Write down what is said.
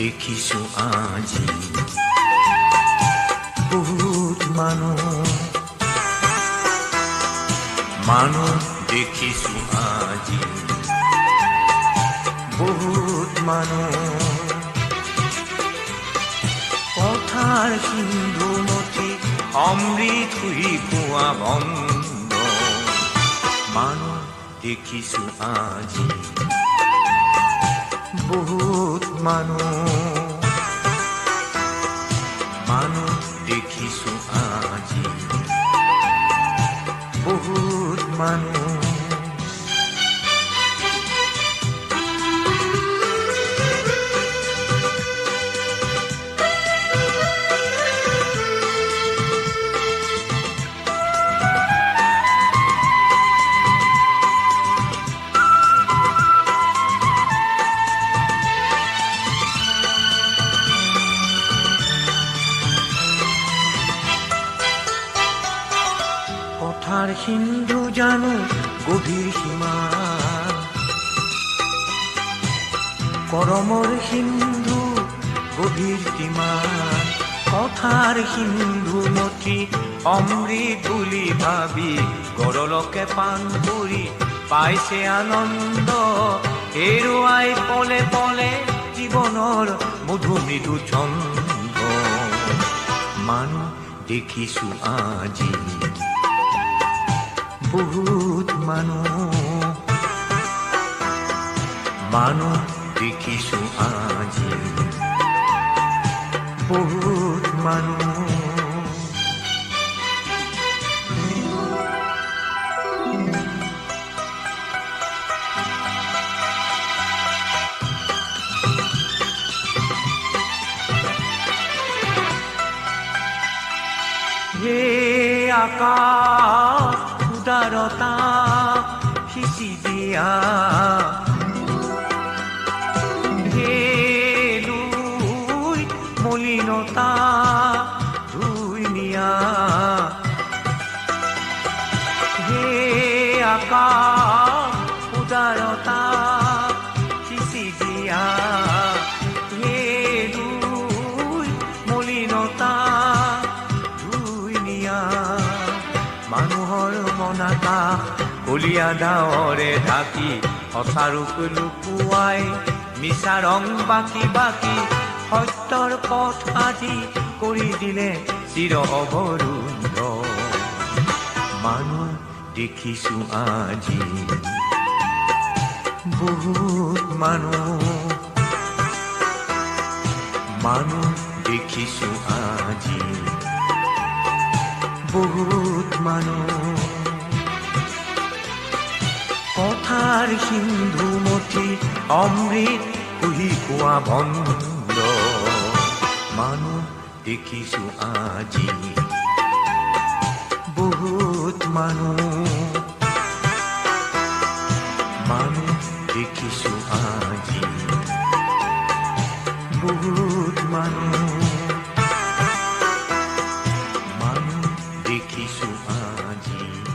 দেখিছো আজি বহুত মানুহ দেখিছো আজি বহুত মানুহ কথাৰ সিন্ধু মতি অমৃত হৈ কোৱা বন্ধ মানুহ দেখিছো আজি বহুত মানুহ দেখিছো আজি বহুত মানুহ কথাৰ সিন্ধু জানো গভীৰ সীমা কৰমৰ সিন্ধু গভীৰ সীমা কথাৰ সিন্ধু মতি অমৃত বুলি ভাবি গৰলকে পান কৰি পাইছে আনন্দ হেৰুৱাই পলে পলে জীৱনৰ মধু মৃদু ছন্দ মানুহ দেখিছো আজি বহুত মানুহ দেখিছো আজি বহুত মানুহ হে আকাশ উদারতা সিঁচি দিয়া হে লুই মলিনতা ধুই নিয়া হে আকাশ উদারতা সিঁচি দিয়া হে লুই মলিনতা ধুই নিয়া মানুহৰ মনাকা কলীয়া ডাৱৰে ঢাকি সঁচা ৰূপ লুকুৱাই মিছা ৰং বাকি বাকি সত্যৰ পথ আজি কৰি দিলে চিৰ অৱৰুদ্ধ মানুহ দেখিছো আজি বহুত মানুহ দেখিছো আজি বহুত মানুহ কথাৰ সিন্ধু মতি অমৃত কুহি কোৱা বন্ধ মানুহ দেখিছো আজি বহুত মানুহ দেখিছো আজি বহুত মানুহ দেখিছো আজি